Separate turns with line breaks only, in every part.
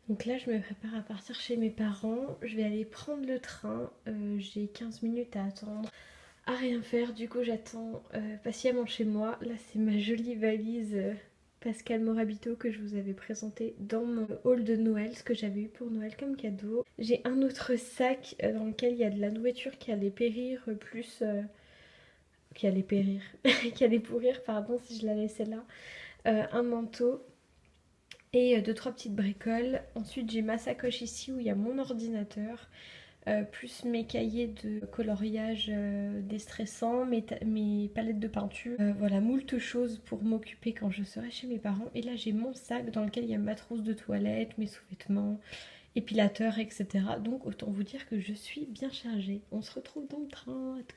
Donc là, je me prépare à partir chez mes parents. Je vais aller prendre le train. J'ai 15 minutes à attendre. À rien faire, du coup j'attends patiemment chez moi. Là c'est ma jolie valise Pascal Morabito que je vous avais présentée dans mon haul de Noël, ce que j'avais eu pour Noël comme cadeau. J'ai un autre sac dans lequel il y a de la nourriture qui allait périr plus... qui allait périr, qui allait pourrir pardon si je la laissais là. Un manteau et deux trois petites bricoles. Ensuite j'ai ma sacoche ici où il y a mon ordinateur. Plus mes cahiers de coloriage déstressants, mes palettes de peinture, voilà, moult choses pour m'occuper quand je serai chez mes parents. Et là j'ai mon sac dans lequel il y a ma trousse de toilette, mes sous-vêtements, épilateur, etc. Donc autant vous dire que je suis bien chargée. On se retrouve dans le train, à tout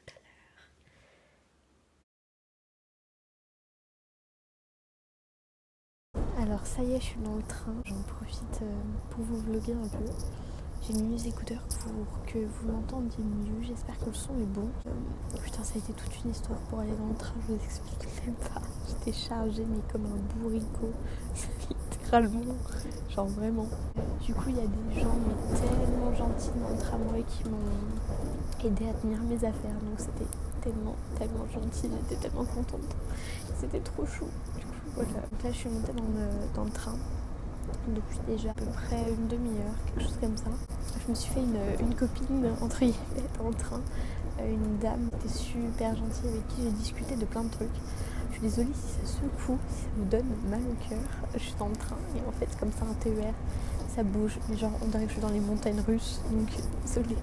à l'heure. Alors ça y est, je suis dans le train, j'en profite pour vous vlogger un peu. J'ai mis mes écouteurs pour que vous m'entendiez mieux, j'espère que le son est bon. Putain, ça a été toute une histoire pour aller dans le train, je vous explique même pas. J'étais chargée mais comme un bourricot, littéralement, genre vraiment. Du coup, il y a des gens mais tellement gentils dans le tramway qui m'ont aidé à tenir mes affaires, donc c'était tellement gentil, j'étais tellement contente. C'était trop chou. Du coup, voilà. Donc là, je suis montée dans le train depuis déjà à peu près une demi-heure, quelque chose comme ça. Je me suis fait une copine, entre guillemets, dans le train. Une dame qui était super gentille avec qui j'ai discuté de plein de trucs. Je suis désolée si ça secoue, si ça vous donne mal au cœur. Je suis dans le train et en fait, comme ça, un TER, ça bouge. Mais genre, on dirait que je suis dans les montagnes russes, donc désolée.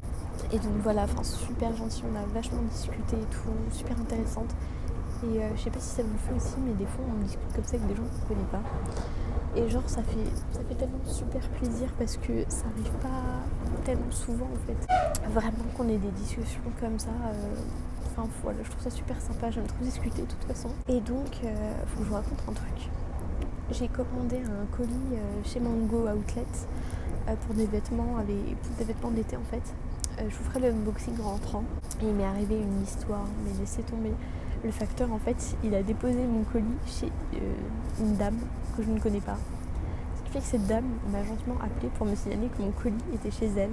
Et donc voilà, enfin super gentil, on a vachement discuté et tout, super intéressante. Et je sais pas si ça vous le fait aussi, mais des fois on discute comme ça avec des gens qu'on connaît pas. Et genre ça fait tellement super plaisir parce que ça arrive pas tellement souvent en fait. Vraiment qu'on ait des discussions comme ça. Enfin voilà, je trouve ça super sympa, j'aime trop discuter de toute façon. Et donc, faut que je vous raconte un truc. J'ai commandé un colis chez Mango Outlet pour des vêtements d'été en fait. Je vous ferai le unboxing en rentrant. Et il m'est arrivé une histoire, mais laissez tomber. Le facteur en fait, il a déposé mon colis chez une dame que je ne connais pas. Ce qui fait que cette dame m'a gentiment appelée pour me signaler que mon colis était chez elle.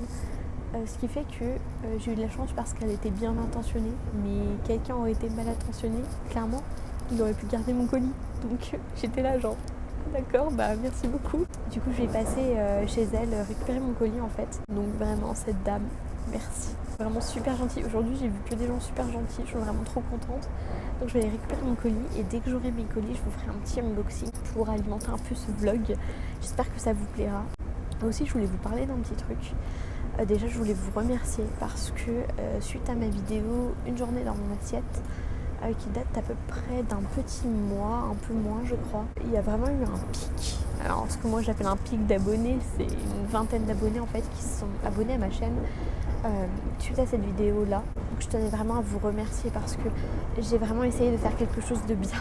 Ce qui fait que j'ai eu de la chance parce qu'elle était bien intentionnée, mais quelqu'un aurait été mal intentionné, clairement, il aurait pu garder mon colis. Donc j'étais là genre, d'accord, bah merci beaucoup. Du coup je vais passer chez elle récupérer mon colis en fait. Donc vraiment cette dame, merci. Vraiment super gentille. Aujourd'hui j'ai vu que des gens super gentils, je suis vraiment trop contente. Donc je vais aller récupérer mon colis et dès que j'aurai mes colis, je vous ferai un petit unboxing pour alimenter un peu ce vlog. J'espère que ça vous plaira. Aussi je voulais vous parler d'un petit truc. Déjà je voulais vous remercier parce que suite à ma vidéo Une journée dans mon assiette, qui date à peu près d'un petit mois, un peu moins je crois, il y a vraiment eu un pic. Alors ce que moi j'appelle un pic d'abonnés, c'est une vingtaine d'abonnés en fait qui se sont abonnés à ma chaîne suite à cette vidéo là. Donc je tenais vraiment à vous remercier parce que j'ai vraiment essayé de faire quelque chose de bien.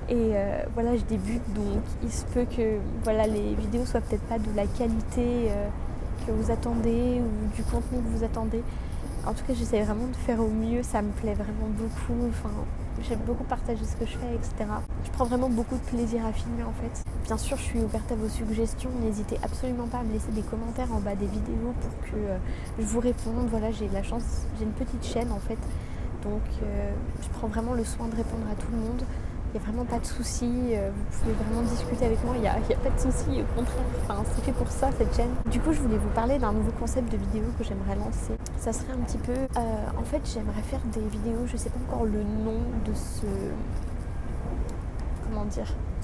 Et voilà, je débute, donc il se peut que voilà, les vidéos soient peut-être pas de la qualité que vous attendez ou du contenu que vous attendez. En tout cas, j'essaie vraiment de faire au mieux, ça me plaît vraiment beaucoup. Enfin, j'aime beaucoup partager ce que je fais, etc. Je prends vraiment beaucoup de plaisir à filmer en fait. Bien sûr, je suis ouverte à vos suggestions. N'hésitez absolument pas à me laisser des commentaires en bas des vidéos pour que je vous réponde. Voilà, j'ai la chance, j'ai une petite chaîne en fait. Donc, je prends vraiment le soin de répondre à tout le monde. Il n'y a vraiment pas de souci, vous pouvez vraiment discuter avec moi, il n'y a pas de souci, au contraire, enfin, c'est fait pour ça cette chaîne. Du coup je voulais vous parler d'un nouveau concept de vidéo que j'aimerais lancer. Ça serait un petit peu, en fait j'aimerais faire des vidéos, je ne sais pas encore le nom de ce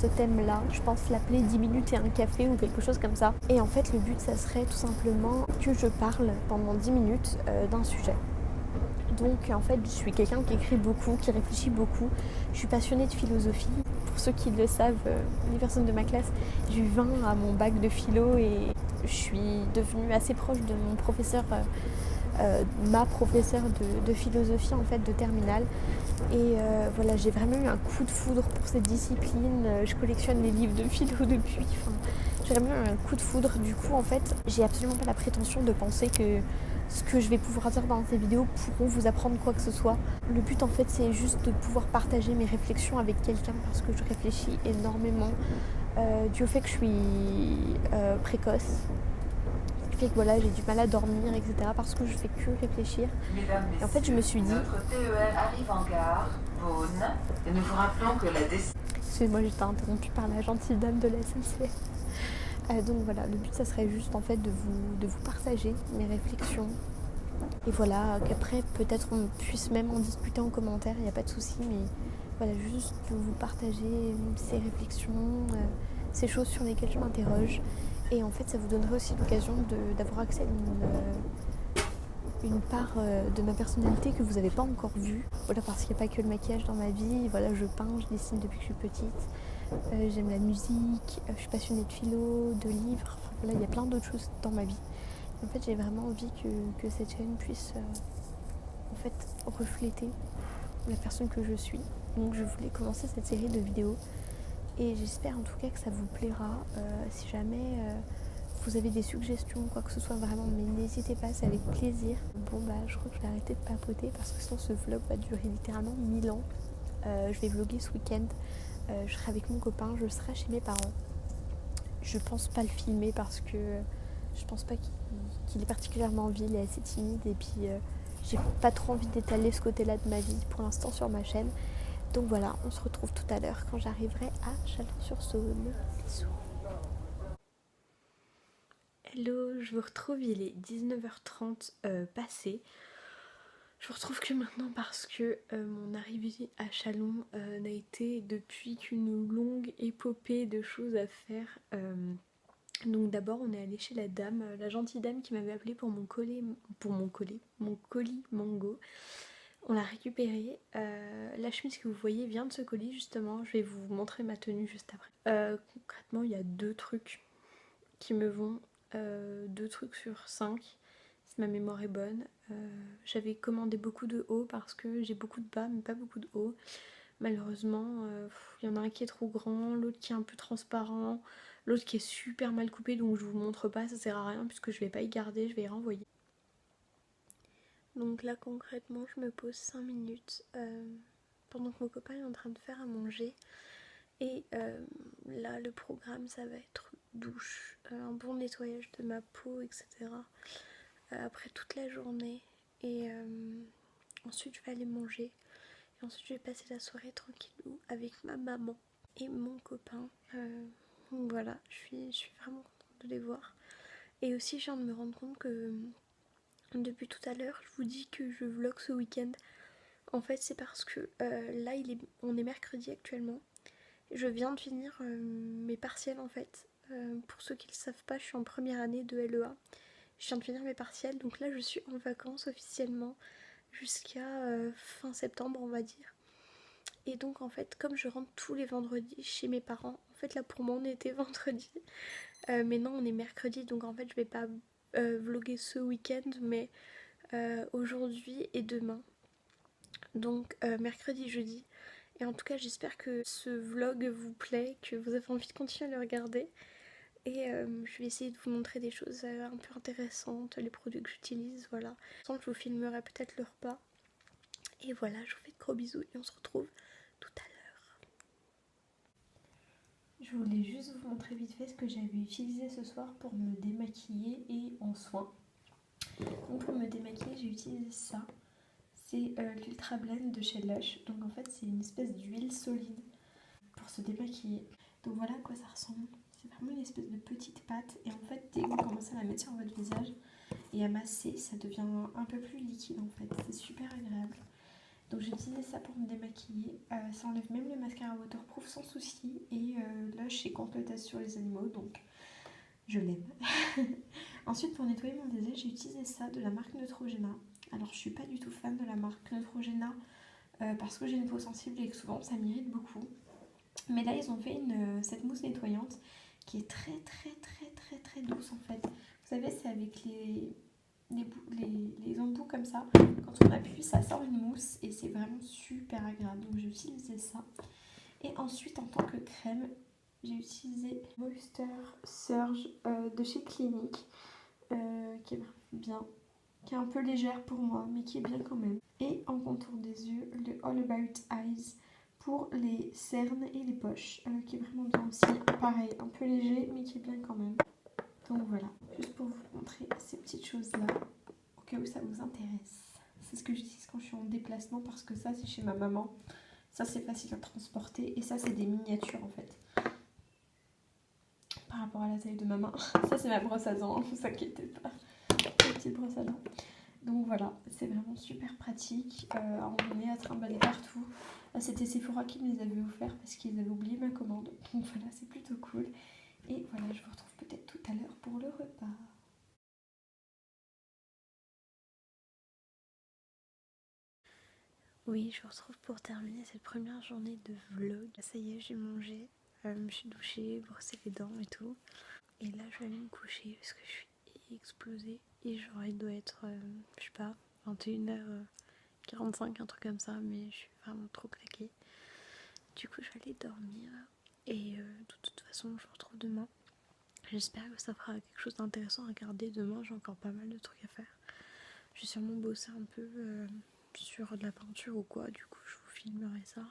thème là, je pense l'appeler 10 minutes et un café ou quelque chose comme ça. Et en fait le but ça serait tout simplement que je parle pendant 10 minutes d'un sujet. Donc en fait je suis quelqu'un qui écrit beaucoup, qui réfléchit beaucoup. Je suis passionnée de philosophie. Pour ceux qui le savent, les personnes de ma classe, j'ai eu 20 à mon bac de philo et je suis devenue assez proche de mon professeur, ma professeure de philosophie en fait de terminale. Et voilà, j'ai vraiment eu un coup de foudre pour cette discipline. Je collectionne les livres de philo depuis. Enfin, j'ai vraiment eu un coup de foudre. Du coup en fait, j'ai absolument pas la prétention de penser que ce que je vais pouvoir dire dans ces vidéos pourront vous apprendre quoi que ce soit. Le but en fait c'est juste de pouvoir partager mes réflexions avec quelqu'un parce que je réfléchis énormément dû au fait que je suis précoce. Ce qui fait que voilà, j'ai du mal à dormir, etc. parce que je fais que réfléchir.
Mesdames,
Et en fait, je me suis dit...
notre TER arrive en gare, Beaune, et nous vous rappelons que la descente...
Excusez-moi, j'étais interrompue par la gentille dame de la SNCF. Donc voilà, le but, ça serait juste en fait de vous partager mes réflexions. Et voilà, qu'après, peut-être on puisse même en discuter en commentaire, il n'y a pas de souci, mais voilà, juste de vous partager ces réflexions, ces choses sur lesquelles je m'interroge. Et en fait, ça vous donnerait aussi l'occasion d'avoir accès à une part de ma personnalité que vous n'avez pas encore vue. Voilà, parce qu'il n'y a pas que le maquillage dans ma vie. Voilà, je peins, je dessine depuis que je suis petite. J'aime la musique, je suis passionnée de philo, de livres. Enfin, voilà, il y a plein d'autres choses dans ma vie. En fait, j'ai vraiment envie que cette chaîne puisse en fait refléter la personne que je suis. Donc je voulais commencer cette série de vidéos et j'espère en tout cas que ça vous plaira. Si jamais vous avez des suggestions, quoi que ce soit vraiment, mais n'hésitez pas, c'est avec plaisir. Bon bah je crois que je vais arrêter de papoter parce que sinon ce vlog va durer littéralement 1000 ans. Je vais vlogger ce week-end, je serai avec mon copain, je serai chez mes parents. Je pense pas le filmer parce que je pense pas qu'il ait particulièrement envie, il est assez timide et puis j'ai pas trop envie d'étaler ce côté-là de ma vie pour l'instant sur ma chaîne. Donc voilà, on se retrouve tout à l'heure quand j'arriverai à Chalon-sur-Saône. Bisous. Hello, je vous retrouve, il est 19h30 passé. Je vous retrouve que maintenant parce que mon arrivée à Chalon n'a été depuis qu'une longue épopée de choses à faire. Donc d'abord on est allé chez la dame, la gentille dame qui m'avait appelé pour mon colis mango. On l'a récupéré. La chemise que vous voyez vient de ce colis justement. Je vais vous montrer ma tenue juste après. Concrètement il y a 2 trucs qui me vont, 2 trucs sur 5. Si ma mémoire est bonne. J'avais commandé beaucoup de hauts parce que j'ai beaucoup de bas mais pas beaucoup de hauts. Malheureusement, il y en a un qui est trop grand, l'autre qui est un peu transparent, l'autre qui est super mal coupé, donc je vous montre pas, ça sert à rien puisque je vais pas y garder, je vais y renvoyer. Donc là concrètement je me pose 5 minutes pendant que mon copain est en train de faire à manger. Et là le programme ça va être douche, un bon nettoyage de ma peau, etc. Après toute la journée. Et ensuite je vais aller manger. Et ensuite je vais passer la soirée tranquillou avec ma maman et mon copain. Donc voilà, je suis vraiment contente de les voir. Et aussi je viens de me rendre compte que depuis tout à l'heure je vous dis que je vlog ce week-end. En fait c'est parce que là on est mercredi actuellement. Je viens de finir mes partiels en fait. Pour ceux qui ne le savent pas, je suis en première année de LEA. Je viens de finir mes partiels, donc là je suis en vacances officiellement jusqu'à fin septembre on va dire. Et donc en fait comme je rentre tous les vendredis chez mes parents, en fait là pour moi on était vendredi, mais non on est mercredi, donc en fait je vais pas vlogger ce week-end mais aujourd'hui et demain. Donc mercredi, jeudi. Et en tout cas j'espère que ce vlog vous plaît, que vous avez envie de continuer à le regarder. Et je vais essayer de vous montrer des choses un peu intéressantes, les produits que j'utilise, voilà. Sans que je vous filmerai peut-être le repas. Et voilà, je vous fais de gros bisous et on se retrouve tout à l'heure. Je voulais juste vous montrer vite fait ce que j'avais utilisé ce soir pour me démaquiller et en soins. Donc pour me démaquiller, j'ai utilisé ça. C'est l'Ultra Blend de chez Lush. Donc en fait, c'est une espèce d'huile solide pour se démaquiller. Donc voilà à quoi ça ressemble. C'est vraiment une espèce de petite pâte. Et en fait, dès que vous commencez à la mettre sur votre visage et à masser, ça devient un peu plus liquide en fait. C'est super agréable. Donc j'ai utilisé ça pour me démaquiller. Ça enlève même le mascara waterproof sans souci. Et Lush est contre le test sur les animaux. Donc je l'aime. Ensuite, pour nettoyer mon visage, j'ai utilisé ça de la marque Neutrogena. Alors je suis pas du tout fan de la marque Neutrogena parce que j'ai une peau sensible et que souvent ça m'irrite beaucoup. Mais là ils ont fait cette mousse nettoyante qui est très douce en fait. Vous savez, c'est avec les embouts comme ça. Quand on appuie, ça sort une mousse et c'est vraiment super agréable. Donc j'ai utilisé ça. Et ensuite en tant que crème, j'ai utilisé Moisture Surge de chez Clinique qui est bien, qui est un peu légère pour moi mais qui est bien quand même. Et en contour des yeux, le All About Eyes pour les cernes et les poches, qui est vraiment bien aussi. Pareil, un peu léger, mais qui est bien quand même. Donc voilà, juste pour vous montrer ces petites choses-là, au cas où ça vous intéresse. C'est ce que j'utilise quand je suis en déplacement, parce que ça, c'est chez ma maman. Ça, c'est facile à transporter. Et ça, c'est des miniatures, en fait. Par rapport à la taille de ma main. Ça, c'est ma brosse à dents, ne vous inquiétez pas. La petite brosse à dents. Donc voilà, c'est vraiment super pratique. À un moment donné, à trimballer partout. Là, c'était Sephora qui me les avait offerts parce qu'ils avaient oublié ma commande. Donc voilà, c'est plutôt cool. Et voilà, je vous retrouve peut-être tout à l'heure pour le repas. Oui, je vous retrouve pour terminer cette première journée de vlog. Ça y est, j'ai mangé, je me suis douchée, brossé les dents et tout. Et là, je vais aller me coucher parce que je suis explosée. Et genre, il doit être, je sais pas, 21h45, un truc comme ça, mais je suis vraiment trop claquée. Du coup, je vais aller dormir. Et de toute façon, je vous retrouve demain. J'espère que ça fera quelque chose d'intéressant à regarder. Demain, j'ai encore pas mal de trucs à faire. Je vais sûrement bosser un peu sur de la peinture ou quoi. Du coup, je vous filmerai ça.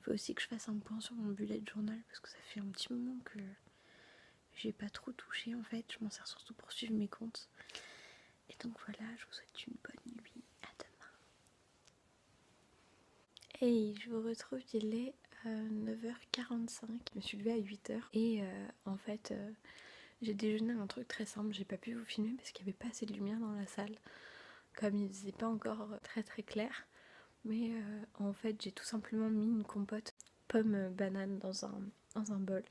Il faut aussi que je fasse un point sur mon bullet journal parce que ça fait un petit moment que j'ai pas trop touché en fait. Je m'en sers surtout pour suivre mes comptes. Et donc voilà, je vous souhaite une bonne nuit. À demain. Hey, je vous retrouve, il est 9h45. Je me suis levée à 8h. Et en fait, j'ai déjeuné un truc très simple. J'ai pas pu vous filmer parce qu'il n'y avait pas assez de lumière dans la salle. Comme il faisait pas encore très très clair. Mais en fait, j'ai tout simplement mis une compote pomme banane dans un bol.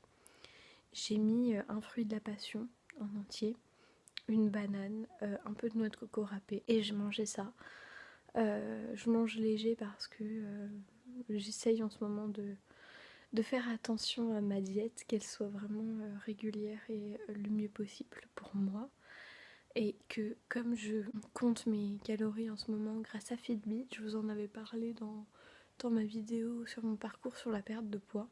J'ai mis un fruit de la passion en entier, une banane, un peu de noix de coco râpée et je mangeais ça. Je mange léger parce que j'essaye en ce moment de faire attention à ma diète, qu'elle soit vraiment régulière et le mieux possible pour moi. Et que comme je compte mes calories en ce moment grâce à Fitbit, je vous en avais parlé dans ma vidéo sur mon parcours sur la perte de poids.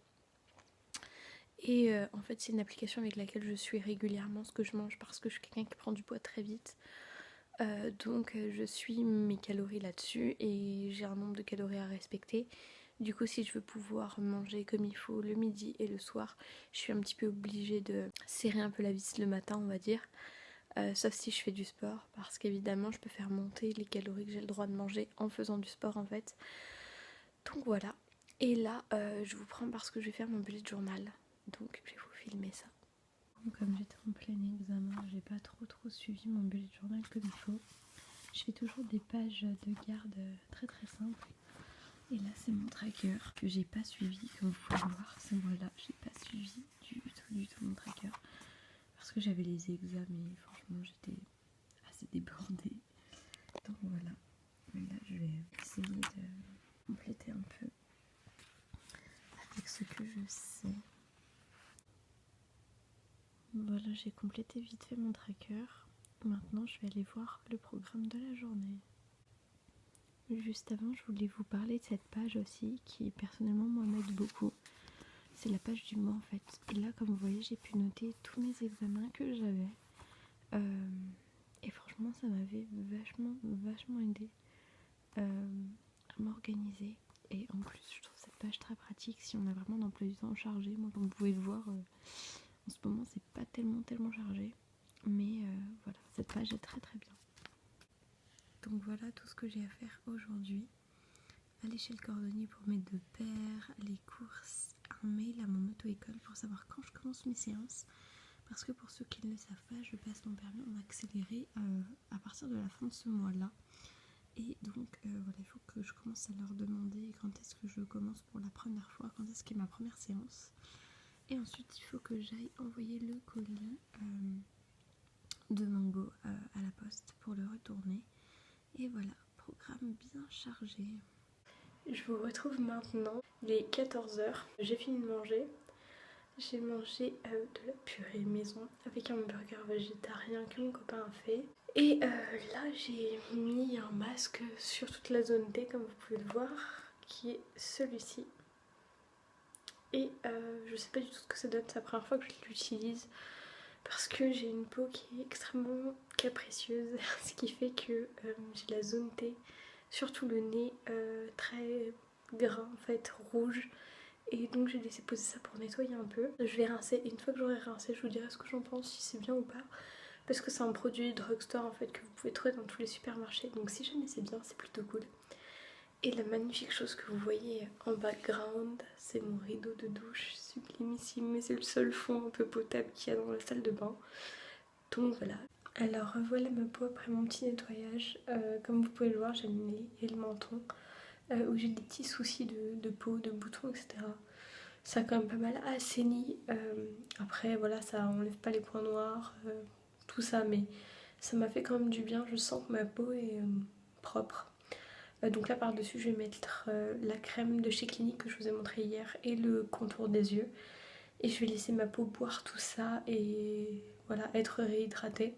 Et en fait c'est une application avec laquelle je suis régulièrement ce que je mange parce que je suis quelqu'un qui prend du poids très vite. Donc je suis mes calories là-dessus et j'ai un nombre de calories à respecter. Du coup si je veux pouvoir manger comme il faut le midi et le soir, je suis un petit peu obligée de serrer un peu la vis le matin on va dire. Sauf si je fais du sport parce qu'évidemment je peux faire monter les calories que j'ai le droit de manger en faisant du sport en fait. Donc voilà. Et là je vous prends parce que je vais faire mon bullet journal. Donc je vais vous filmer ça. Comme j'étais en plein examen, j'ai pas trop suivi mon bullet journal comme il faut. Je fais toujours des pages de garde très très simples. Et là c'est mon tracker que j'ai pas suivi, comme vous pouvez voir, c'est moi là, j'ai pas suivi du tout mon tracker. Parce que j'avais les examens et franchement j'étais assez débordée. Donc voilà. Mais là je vais essayer de compléter un peu avec ce que je sais. Voilà, j'ai complété vite fait mon tracker. Maintenant, je vais aller voir le programme de la journée. Juste avant, je voulais vous parler de cette page aussi qui, personnellement, moi, m'aide beaucoup. C'est la page du mois, en fait. Et là, comme vous voyez, j'ai pu noter tous mes examens que j'avais. Et franchement, ça m'avait vachement aidé à m'organiser. Et en plus, je trouve cette page très pratique si on a vraiment un emploi du temps chargé. Moi, comme vous pouvez le voir... en ce moment c'est pas tellement chargé, mais voilà, cette page est très bien. Donc voilà tout ce que j'ai à faire aujourd'hui. Aller chez le cordonnier pour mes 2 paires, les courses, un mail à mon auto-école pour savoir quand je commence mes séances. Parce que pour ceux qui ne le savent pas, je passe mon permis en accéléré à partir de la fin de ce mois-là. Et donc voilà, il faut que je commence à leur demander quand est-ce que je commence pour la première fois, quand est-ce qu'est ma première séance. Et ensuite, il faut que j'aille envoyer le colis de Mango à la poste pour le retourner. Et voilà, programme bien chargé. Je vous retrouve maintenant, il est 14h. J'ai fini de manger. J'ai mangé de la purée maison avec un burger végétarien que mon copain a fait. Et là, j'ai mis un masque sur toute la zone T, comme vous pouvez le voir, qui est celui-ci. Et je sais pas du tout ce que ça donne, c'est la première fois que je l'utilise parce que j'ai une peau qui est extrêmement capricieuse, ce qui fait que j'ai la zone T, surtout le nez, très gras en fait, rouge. Et donc j'ai laissé poser ça pour nettoyer un peu. Je vais rincer et une fois que j'aurai rincé je vous dirai ce que j'en pense, si c'est bien ou pas. Parce que c'est un produit drugstore en fait que vous pouvez trouver dans tous les supermarchés. Donc si jamais c'est bien, c'est plutôt cool. Et la magnifique chose que vous voyez en background, c'est mon rideau de douche sublimissime. Mais c'est le seul fond un peu potable qu'il y a dans la salle de bain. Donc voilà. Alors voilà ma peau après mon petit nettoyage. Comme vous pouvez le voir, j'ai le nez et le menton. Où j'ai des petits soucis de peau, de boutons, etc. Ça a quand même pas mal assaini. Après, voilà, ça enlève pas les points noirs, tout ça, mais ça m'a fait quand même du bien. Je sens que ma peau est propre. Donc là, par-dessus, je vais mettre la crème de chez Clinique que je vous ai montré hier et le contour des yeux. Et je vais laisser ma peau boire tout ça et voilà, être réhydratée.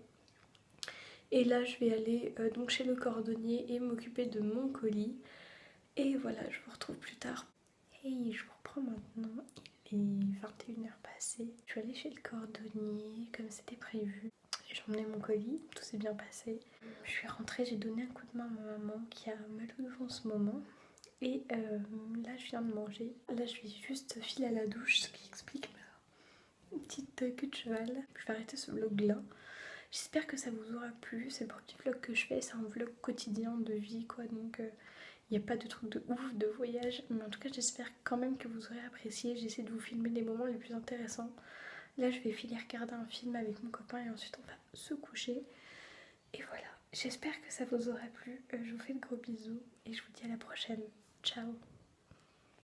Et là, je vais aller donc chez le cordonnier et m'occuper de mon colis. Et voilà, je vous retrouve plus tard. Hey, je vous reprends maintenant. Il est 21h passées. Je suis allée chez le cordonnier comme c'était prévu. J'ai emmené mon colis, tout s'est bien passé. Je suis rentrée, j'ai donné un coup de main à ma maman qui a mal au dos en ce moment. Et là, je viens de manger. Là, je vais juste filer à la douche, ce qui explique ma petite queue de cheval. Je vais arrêter ce vlog là. J'espère que ça vous aura plu. C'est le premier vlog que je fais, c'est un vlog quotidien de vie quoi. Donc il n'y a pas de truc de ouf, de voyage. Mais en tout cas, j'espère quand même que vous aurez apprécié. J'essaie de vous filmer les moments les plus intéressants. Là, je vais filer regarder un film avec mon copain et ensuite on va se coucher. Et voilà, j'espère que ça vous aura plu. Je vous fais de gros bisous et je vous dis à la prochaine. Ciao!